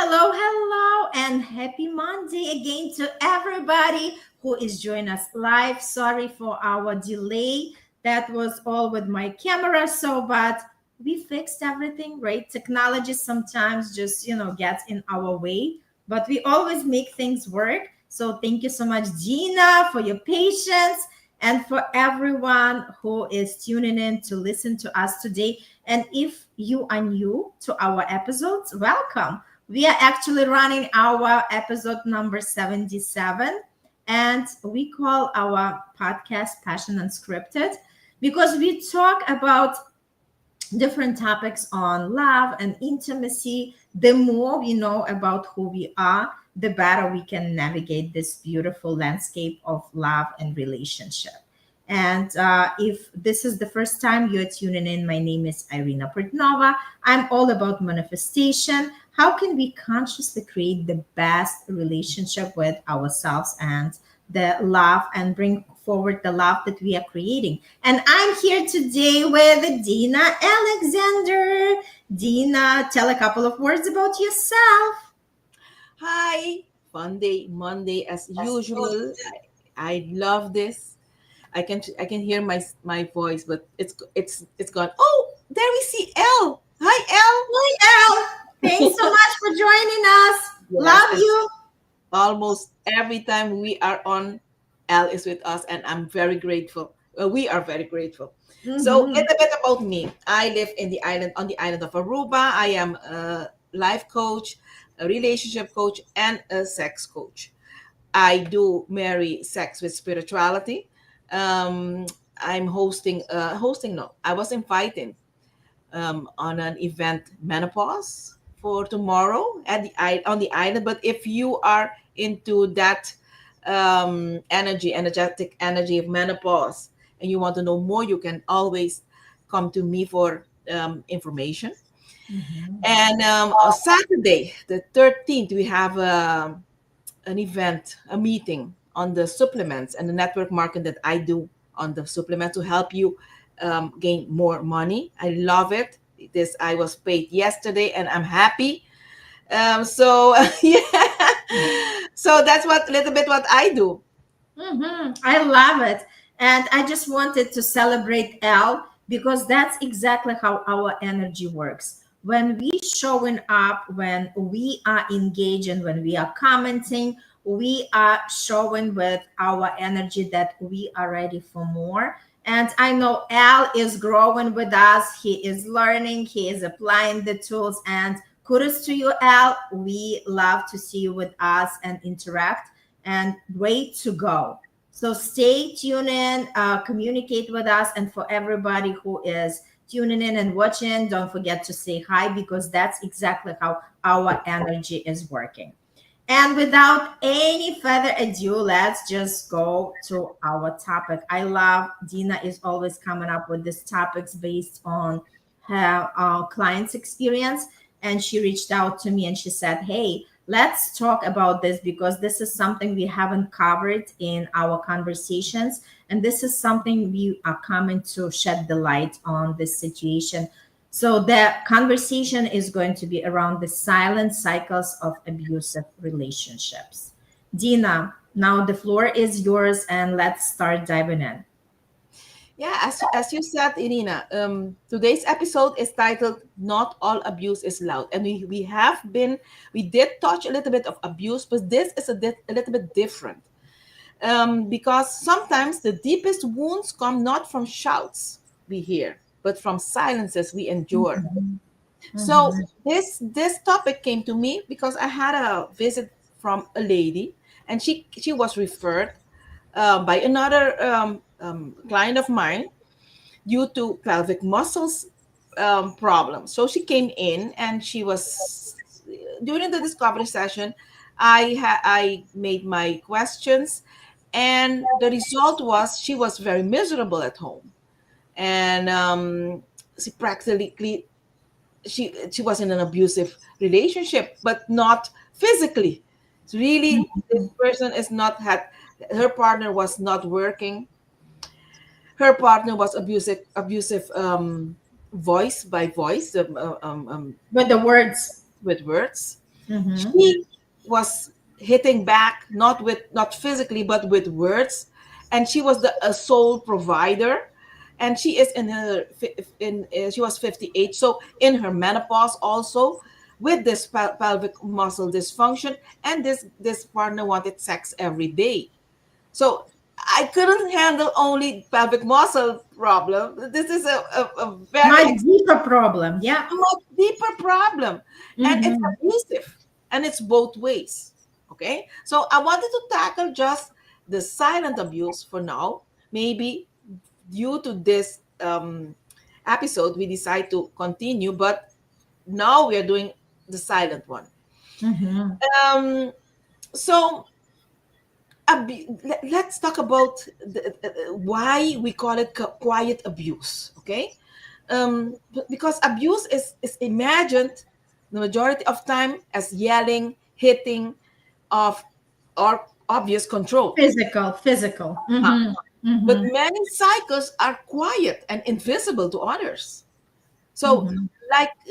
Hello, hello, and happy Monday again to everybody who is joining us live. Sorry for our delay. That was all with my camera, but we fixed everything, right? Technology sometimes just, gets in our way, but we always make things work. So thank you so much, Dina, for your patience and for everyone who is tuning in to listen to us today. And if you are new to our episodes, welcome. We are actually running our episode number 77, and we call our podcast Passion Unscripted because we talk about different topics on love and intimacy. The more we know about who we are, the better we can navigate this beautiful landscape of love and relationship. And if this is the first time you're tuning in, my name is Irina Portnova. I'm all about manifestation. How can we consciously create the best relationship with ourselves and the love and bring forward the love that we are creating? And I'm here today with Dina Alexander. Dina, tell a couple of words about yourself. Hi, Monday as usual. I love this. I can hear my voice, but it's gone. Oh, there we see L. Hi, Hi, Elle. Thanks so much for joining us. L. Yes, Love and you. almost every time we are on, L is with us, and I'm very grateful. We are very grateful. So, a Mhm. little bit about me. I live on the island of Aruba. I am a life coach, a relationship coach, and a sex coach. I do marry sex with spirituality. Um, I'm hosting. No, I was invited on an event menopause for tomorrow on the island. But if you are into that energetic energy of menopause, and you want to know more, you can always come to me for information. Mhm. And on Saturday, the 13th, we have an event, a meeting on the supplements and the network marketing that I do on the supplement to help you gain more money. I love it. This I was paid yesterday, and I'm happy. So yeah, so that's what little bit what I do. I love it. And I just wanted to celebrate Elle because that's exactly how our energy works. When we showing up, when we are engaged and when we are commenting, we are showing with our energy that we are ready for more. And I know Al is growing with us. He is learning, he is applying the tools. And kudos to you, Al. We love to see you with us and interact and way to go. So stay tuned in, communicate with us, and for everybody who is tuning in and watching, don't forget to say hi because that's exactly how our energy is working. And without any further ado, let's just go to our topic. I love Dina is always coming up with these topics based on her client's experience. And she reached out to me and she said, "Hey, let's talk about this because this is something we haven't covered in our conversations. And this is something we are coming to shed the light on this situation." So the conversation is going to be around the silent cycles of abusive relationships. Dina, now the floor is yours and let's start diving in. Yeah, as you said, Irina, today's episode is titled "Not All Abuse is Loud," and we did touch a little bit of abuse, but this is a little bit different because sometimes the deepest wounds come not from shouts we hear, but from silences we endure. So Mhm. this topic came to me because I had a visit from a lady, and she was referred by another client of mine due to pelvic muscles problem. So she came in, and she was during the discovery session. I made my questions, and the result was she was very miserable at home, and she practically she was in an abusive relationship, but not physically. It's really, this person is not had her partner was not working. Her partner was abusive voice by voice With the words. with words. Mm-hmm. She was hitting back, not physically, but with words, and she was the a sole provider. And she is in her she was 58, so in her menopause also, with this pelvic muscle dysfunction, and this partner wanted sex every day. So I couldn't handle only pelvic muscle problem. This is a very Much deeper problem. Yeah. much deeper problem, and it's Mm-hmm. abusive, and it's both ways. Okay, so I wanted to tackle just the silent abuse for now. Maybe due to this episode we decide to continue, but now we are doing the silent one. Mm-hmm. um so let's talk about why we call it quiet abuse. Okay, because abuse is imagined the majority of time as yelling, hitting, of or obvious control. Physical. Huh. Mm-hmm. But Mm-hmm. many cycles are quiet and invisible to others. So, Mm-hmm.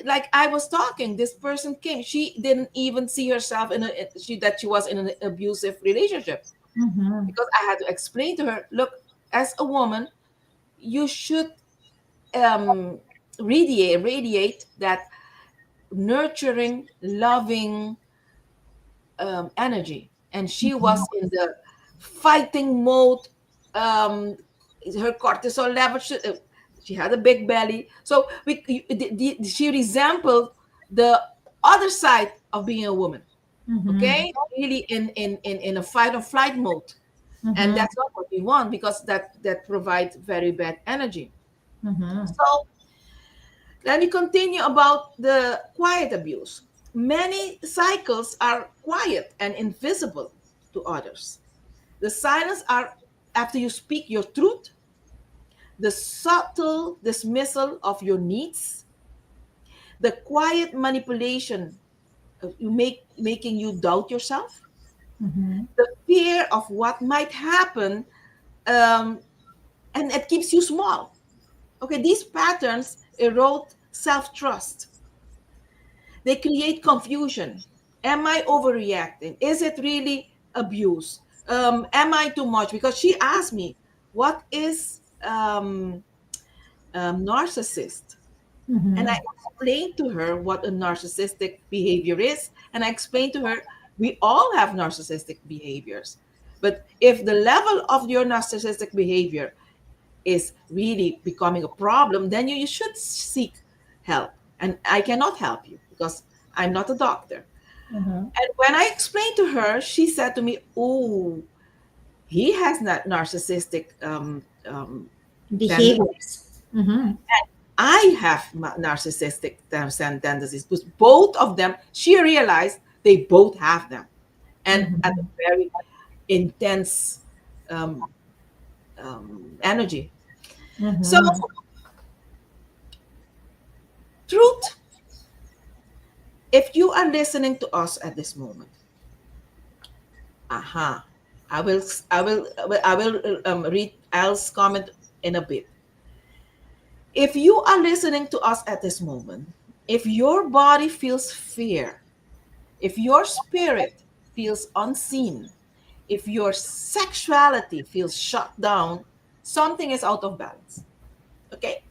like I was talking, this person came. She didn't even see herself that she was in an abusive relationship, Mm-hmm. because I had to explain to her, look, as a woman, you should um, radiate that nurturing, loving energy. And she was in the fighting mode. Um, Her cortisol level, she had a big belly. So she resembled the other side of being a woman. Mm-hmm. Okay, really in a fight or flight mode, and Mm-hmm. that's not what we want, because that provides very bad energy. Mm-hmm. So let me continue about the quiet abuse. Many cycles are quiet and invisible to others. The silence are after you speak your truth, the subtle dismissal of your needs, the quiet manipulation of making you doubt yourself, Mm-hmm. the fear of what might happen, um, and it keeps you small. Okay, these patterns erode self trust. They create confusion. Am I overreacting? Is it really abuse? Am I too much? Because she asked me, what is narcissist? And I Mm-hmm. explained to her what a narcissistic behavior is. And I explained to her, we all have narcissistic behaviors. But if the level of your narcissistic behavior is really becoming a problem, then you should seek help. And I cannot help you because I'm not a doctor. Mm-hmm. And when I explained to her, she said to me, oh, he has that narcissistic tendency. Behaviors. Mm-hmm. I have narcissistic tendencies. Because both of them, she realized they both have them. And at a Mm-hmm. very intense um, energy. So, Mm-hmm. truth, if you are listening to us at this moment, aha, I will read Al's comment in a bit. If you are listening to us at this moment, if your body feels fear, if your spirit feels unseen, if your sexuality feels shut down, something is out of balance. Okay?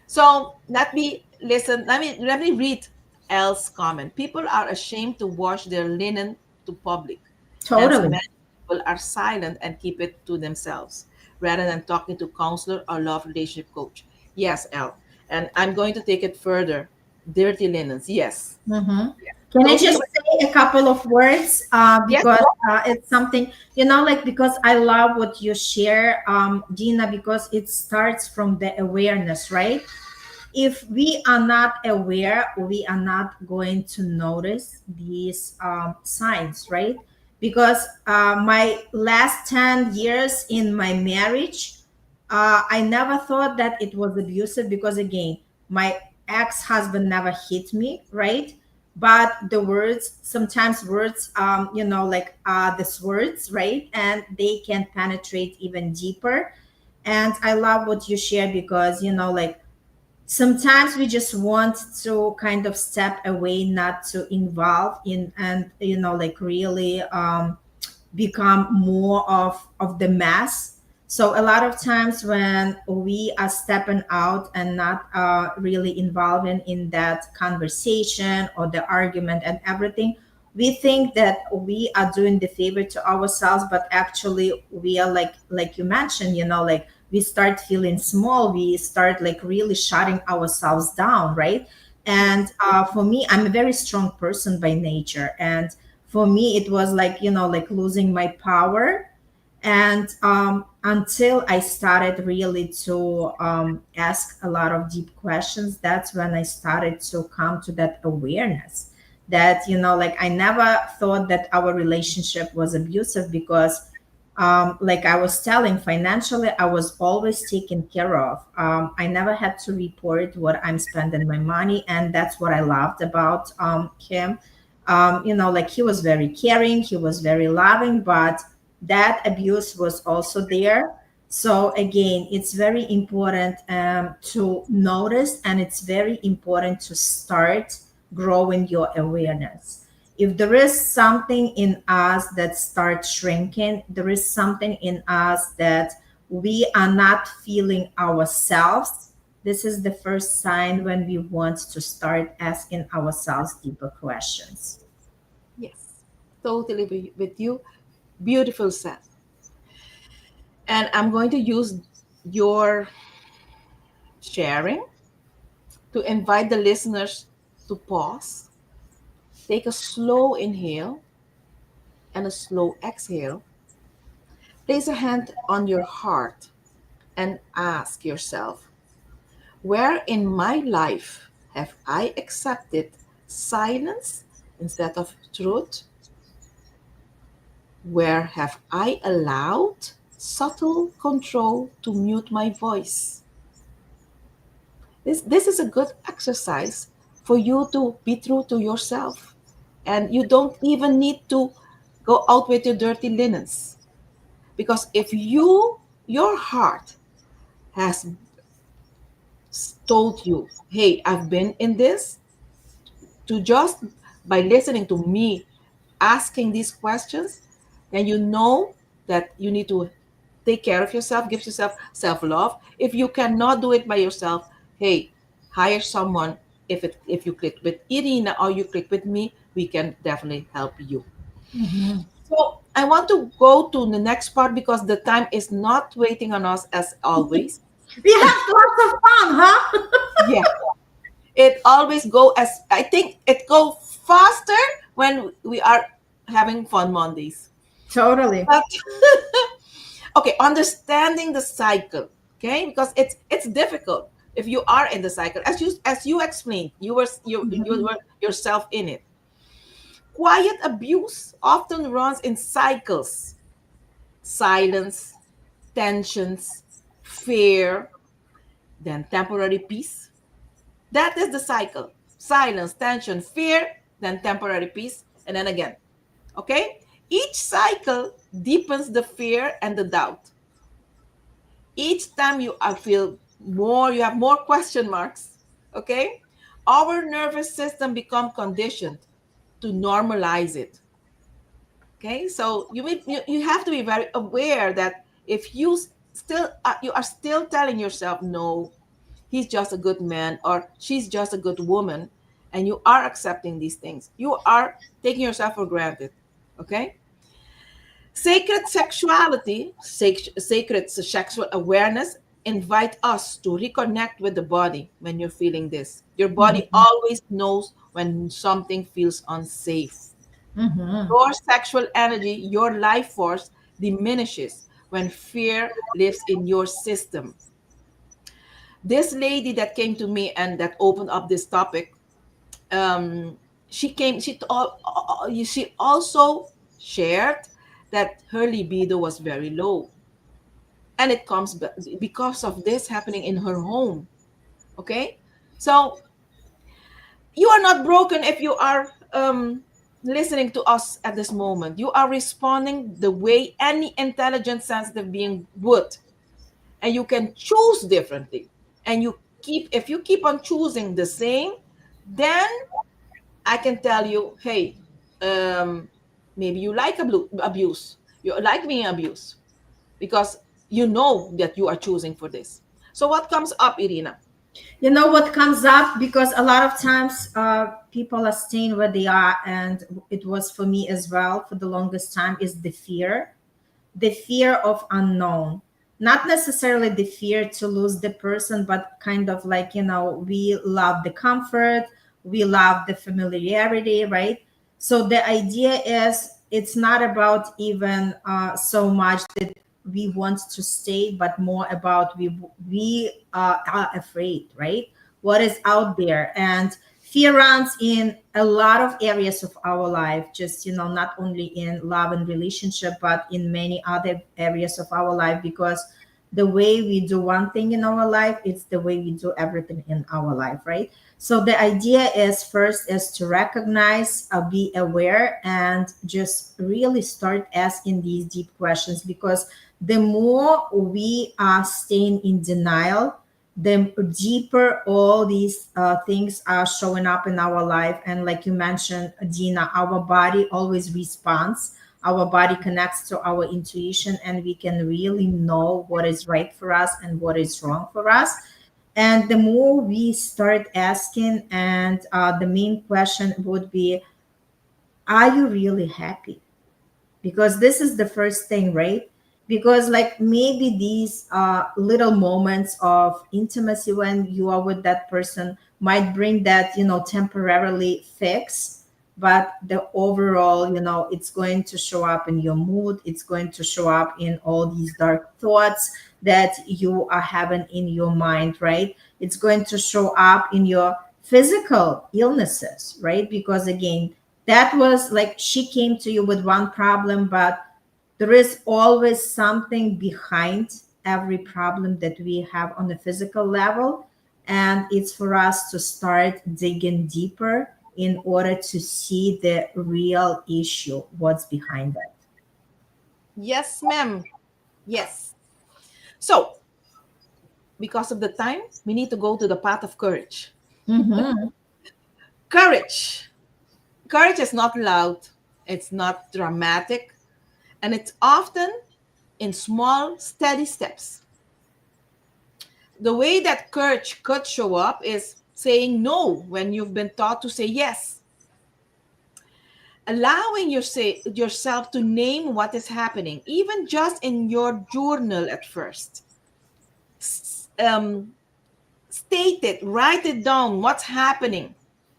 So let me read L's comment. People are ashamed to wash their linen to public. Hence, Totally. many people are silent and keep it to themselves rather than talking to counselor or love relationship coach. Yes, L. And I'm going to take it further. Dirty linens. Yes. Mm-hmm. Can I Totally. just say a couple of words? Yes. Because it's something, like, because I love what you share, Dina, because it starts from the awareness, right? If we are not aware, we are not going to notice these signs, right? Because my last 10 years in my marriage, I never thought that it was abusive because, again, my ex-husband never hit me, right? But the words, sometimes words, like these words, right? And they can penetrate even deeper. And I love what you share because, like, sometimes we just want to kind of step away, not to involve in, and like really become more of the mass. So a lot of times when we are stepping out and not really involving in that conversation or the argument and everything, we think that we are doing the favor to ourselves, but actually we are like you mentioned, like we start feeling small, we start like really shutting ourselves down, right? Yes. And for me, I'm a very strong person by nature, and for me it was like like losing my power. And until I started really to ask a lot of deep questions, that's when I started to come to that awareness that like I never thought that our relationship was abusive, because like I was telling, financially I was always taken care of. I never had to report what I'm spending my money, and that's what I loved about him. Like he was very caring, he was very loving, but that abuse was also there. So again, it's very important to notice, and it's very important to start growing your awareness. If there is something in us that starts shrinking, there is something in us that we are not feeling ourselves, this is the first sign when we want to start asking ourselves deeper questions. Yes. Totally with you. Beautiful said. And I'm going to use your sharing to invite the listeners to pause, take a slow inhale and a slow exhale. Place a hand on your heart and ask yourself, where in my life have I accepted silence instead of truth? Where have I allowed subtle control to mute my voice? This is a good exercise for you to be true to yourself. And you don't even need to go out with your dirty linens. Because if your heart has told you, hey, I've been in this, to just by listening to me asking these questions, then you know that you need to take care of yourself, give yourself self-love. If you cannot do it by yourself, hey, hire someone. If you click with Irina or you click with me, we can definitely help you. Mhm. So I want to go to the next part because the time is not waiting on us as always. We have lots of fun, huh? Yeah, it always go as I think it go faster when we are having fun Mondays. Totally. But okay, understanding the cycle, okay, because it's difficult if you are in the cycle, as you explained, you Mhm. were yourself in it. Quiet abuse often runs in cycles: silence, tensions, fear, then temporary peace. That is the cycle: silence, tension, fear, then temporary peace, and then again. Okay, each cycle deepens the fear and the doubt. Each time you feel more, you have more question marks. Okay, our nervous system become conditioned to normalize it. Okay, so you have to be very aware that if you are still telling yourself, no, he's just a good man or she's just a good woman, and you are accepting these things, you are taking yourself for granted. Okay, sacred sexuality, sacred sexual awareness invite us to reconnect with the body. When you're feeling this, your body Mhm. always knows when something feels unsafe. Mhm. Your sexual energy, your life force diminishes when fear lives in your system. This lady that came to me and that opened up this topic, she came, she also shared that her libido was very low. And it comes because of this happening in her home. Okay? So you are not broken if you are listening to us at this moment. You are responding the way any intelligent, sensitive being would. And you can choose differently. And you if you keep on choosing the same, then I can tell you, hey, um, maybe you like abuse. You like being abused because you know that you are choosing for this. So what comes up, Irina? You know what comes up, because a lot of times people are staying where they are, and it was for me as well for the longest time, is the fear of unknown. Not necessarily the fear to lose the person, but kind of like, we love the comfort, we love the familiarity, right? So the idea is, it's not about even so much that we want to stay, but more about we are afraid, right? What is out there. And fear runs in a lot of areas of our life, just, not only in love and relationship, but in many other areas of our life, because the way we do one thing in our life, it's the way we do everything in our life, right? So the idea is, first is to recognize, be aware, and just really start asking these deep questions, because the more we are staying in denial, the deeper all these things are showing up in our life. And like you mentioned, Dina, our body always responds. Our body connects to our intuition, and we can really know what is right for us and what is wrong for us. And the more we start asking, and the main question would be, are you really happy? Because this is the first thing, right? Because like maybe these little moments of intimacy when you are with that person might bring that, temporarily fix, but the overall, it's going to show up in your mood, it's going to show up in all these dark thoughts that you are having in your mind, right? It's going to show up in your physical illnesses, right? Because again, that was like, she came to you with one problem, but there is always something behind every problem that we have on the physical level. And it's for us to start digging deeper in order to see the real issue, what's behind it. Yes, ma'am. Yes. So, because of the time, we need to go to the path of courage. Mm-hmm. Courage. Courage is not loud, it's not dramatic, and it's often in small, steady steps. The way that courage could show up is saying no when you've been taught to say yes, allowing yourself to name what is happening, even just in your journal at first. State it, write it down, what's happening.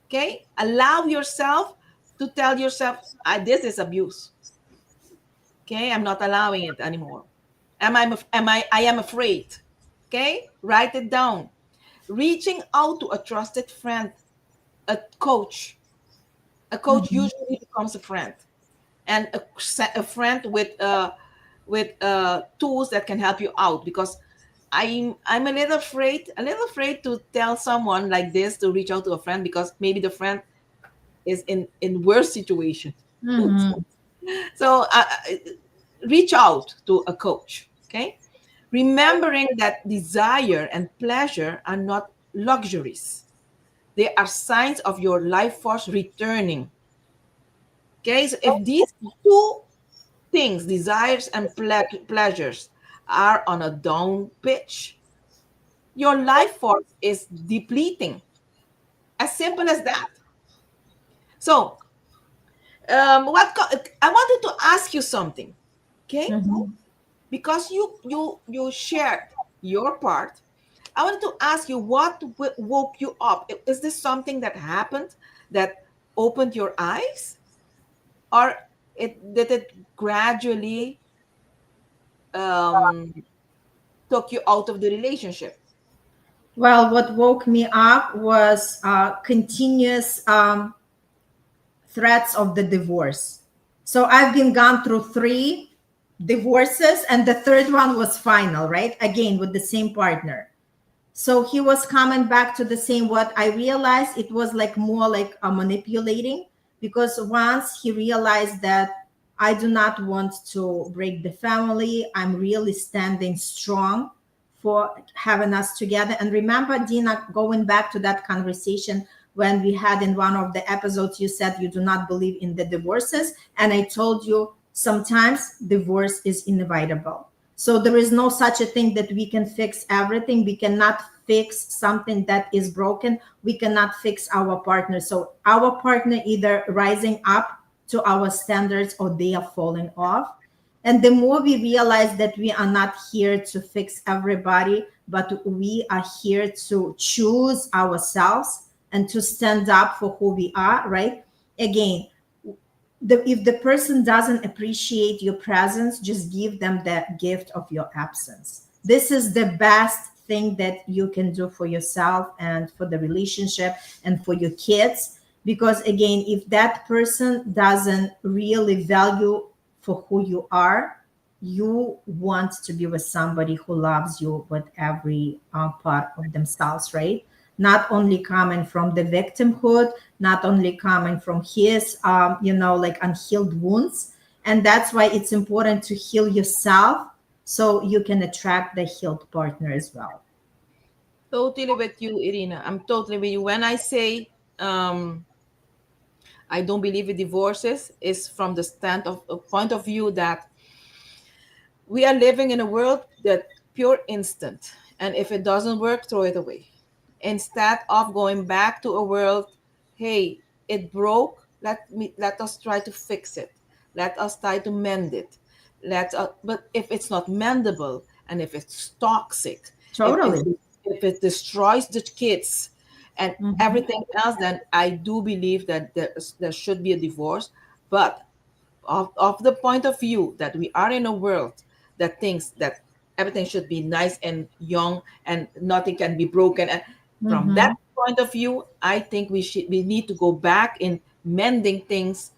Okay? Allow yourself to tell yourself, this is abuse. Okay? I'm not allowing it anymore. I am afraid. Okay? Write it down. Reaching out to a trusted friend, a coach. A coach Mm-hmm. usually becomes a friend, and a friend with tools that can help you out, because I'm a little afraid to tell someone like this to reach out to a friend, because maybe the friend is in worse situation. Mm-hmm. So reach out to a coach. Okay, remembering that desire and pleasure are not luxuries, they are signs of your life force returning. Okay, so if these two things, desires and pleasures, are on a down pitch, your life force is depleting. As simple as that. So, I wanted to ask you something, okay? Mm-hmm. Because you shared your part. I wanted to ask you, what woke you up? Is this something that happened that opened your eyes, or it gradually um, took you out of the relationship? Well, what woke me up was continuous threats of the divorce. So I've been gone through three divorces, and the third one was final, right? Again, with the same partner. So he was coming back to the same. What I realized, it was like more like a manipulating, because once he realized that I do not want to break the family, I'm really standing strong for having us together. And remember, Dina, going back to that conversation when we had in one of the episodes, you said you do not believe in the divorces. And I told you sometimes divorce is inevitable. So there is no such a thing that we can fix everything. We cannot fix something that is broken. We cannot fix our partner. So our partner either rising up to our standards or they are falling off. And the more we realize that we are not here to fix everybody, but we are here to choose ourselves and to stand up for who we are, right? Again, if the person doesn't appreciate your presence, just give them the gift of your absence. This is the best thing that you can do for yourself and for the relationship and for your kids. Because again, if that person doesn't really value for who you are, you want to be with somebody who loves you with every part of themselves, right? Not only coming from the victimhood, not only coming from his like unhealed wounds. And that's why it's important to heal yourself so you can attract the healed partner as well. Totally with you, Irina. I'm totally with you. When I say I don't believe in divorces, is from the stand of a point of view that we are living in a world that pure instant, and if it doesn't work, throw it away. Instead of going back to a world, hey, it broke. Let us try to fix it. Let us try to mend it. But if it's not mendable and if it's toxic, if it Totally. if it destroys the kids and Mhm. everything else, then I do believe that there should be a divorce. But of the point of view that we are in a world that thinks that everything should be nice and young and nothing can be broken, and from that Mhm. point of view, I think we need to go back in mending things,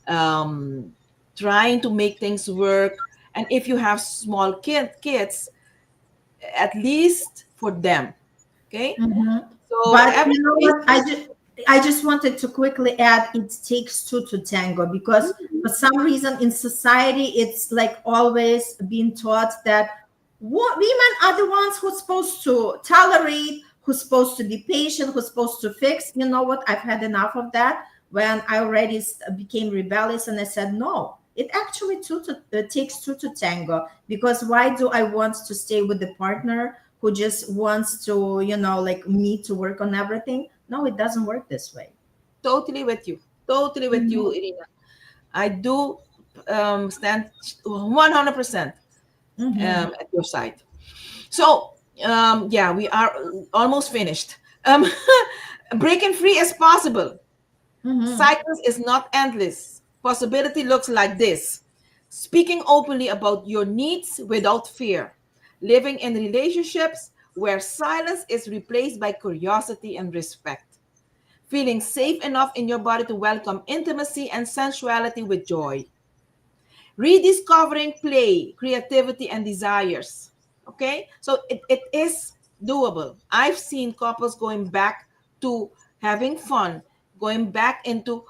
um, trying to make things work. And if you have small kids, at least for them, okay. Mhm. So But every you know case what? I just wanted to quickly add it takes two to tango because for some reason in society it's like always being taught that women are the ones who's supposed to tolerate, who's supposed to be patient, who's supposed to fix. You know what? I've had enough of that when I already became rebellious and I said no. It actually takes two to tango because why do I want to stay with the partner who just wants to, like me to work on everything? No, it doesn't work this way. totally with you, totally with you, Irina. I do stand 100% Mm-hmm. at your side. So, yeah, we are almost finished. Um, breaking free is possible. Mm-hmm. Cycles is not endless. Possibility looks like this: speaking openly about your needs without fear, living in relationships where silence is replaced by curiosity and respect, feeling safe enough in your body to welcome intimacy and sensuality with joy, rediscovering play, creativity, and desires. Okay, so it is doable. I've seen couples going back to having fun, going back into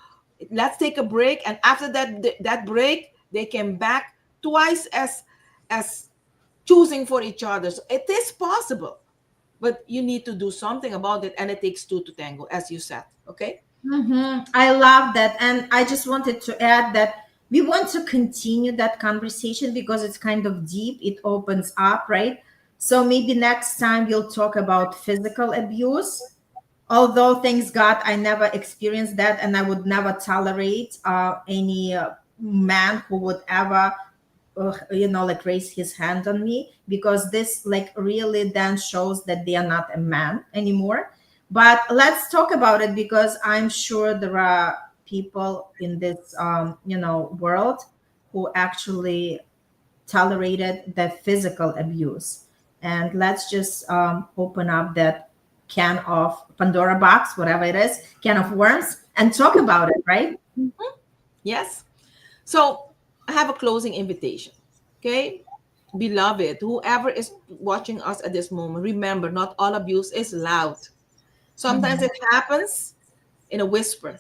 let's take a break, and after that break, they came back twice as choosing for each other. So it is possible, but you need to do something about it, and it takes two to tango, as you said. Okay. I love that. And I just wanted to add that we want to continue that conversation because it's kind of deep. It opens up, right? So maybe next time we'll talk about physical abuse. Although, thanks God, I never experienced that and I would never tolerate any man who would ever like raise his hand on me, because this like really then shows that they are not a man anymore. But let's talk about it because I'm sure there are people in this world who actually tolerated the physical abuse. And let's just open up that can of Pandora box, whatever it is, can of worms, and talk about it, right? Yes. So I have a closing invitation. Okay. Beloved, whoever is watching us at this moment, remember not all abuse is loud. Sometimes Mhm. it happens in a whisper,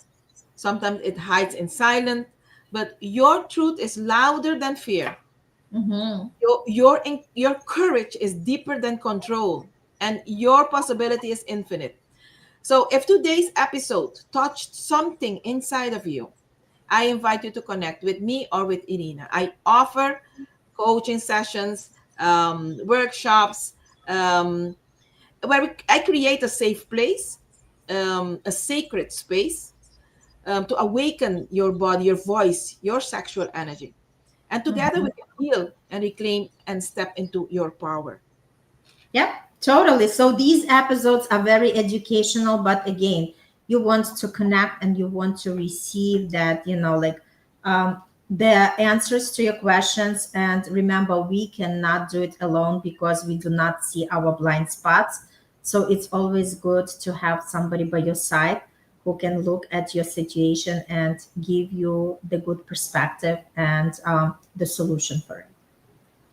sometimes it hides in silence, but your truth is louder than fear. Mhm. Your courage is deeper than control, and your possibility is infinite. So if today's episode touched something inside of you, I invite you to connect with me or with Irina. I offer coaching sessions, workshops, um, where I create a safe place, a sacred space, to awaken your body, your voice, your sexual energy. And together we Mhm. can heal and reclaim and step into your power. Yep, totally. So these episodes are very educational, but again, you want to connect and you want to receive that, like the answers to your questions. And remember, we cannot do it alone because we do not see our blind spots. So it's always good to have somebody by your side who can look at your situation and give you the good perspective and the solution for it.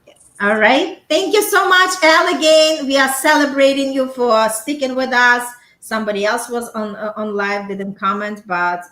Yes. All right. Thank you so much, Elle. Again, we are celebrating you for sticking with us. Somebody else was on live, didn't comment, but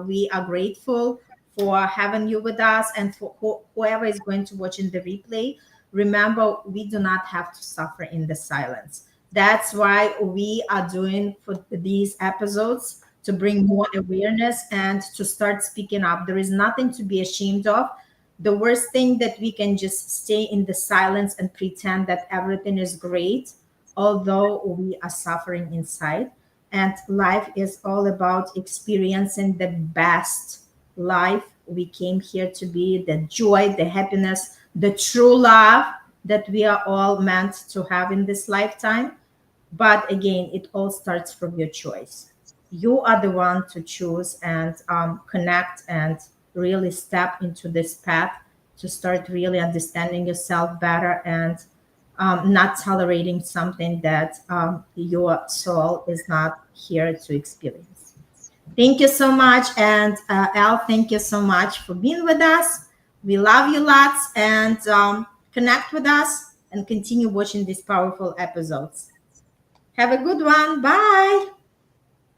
we are grateful for having you with us, and for whoever is going to watch in the replay. Remember, we do not have to suffer in the silence. That's why we are doing for these episodes to bring more awareness and to start speaking up. There is nothing to be ashamed of. The worst thing that we can just stay in the silence and pretend that everything is great, although we are suffering inside. And life is all about experiencing the best life we came here to be, the joy, the happiness, the true love that we are all meant to have in this lifetime. But again, it all starts from your choice. You are the one to choose and connect and really step into this path to start really understanding yourself better and not tolerating something that your soul is not here to experience. Thank you so much. And Al, thank you so much for being with us. We love you lots, and connect with us and continue watching these powerful episodes. Have a good one. Bye.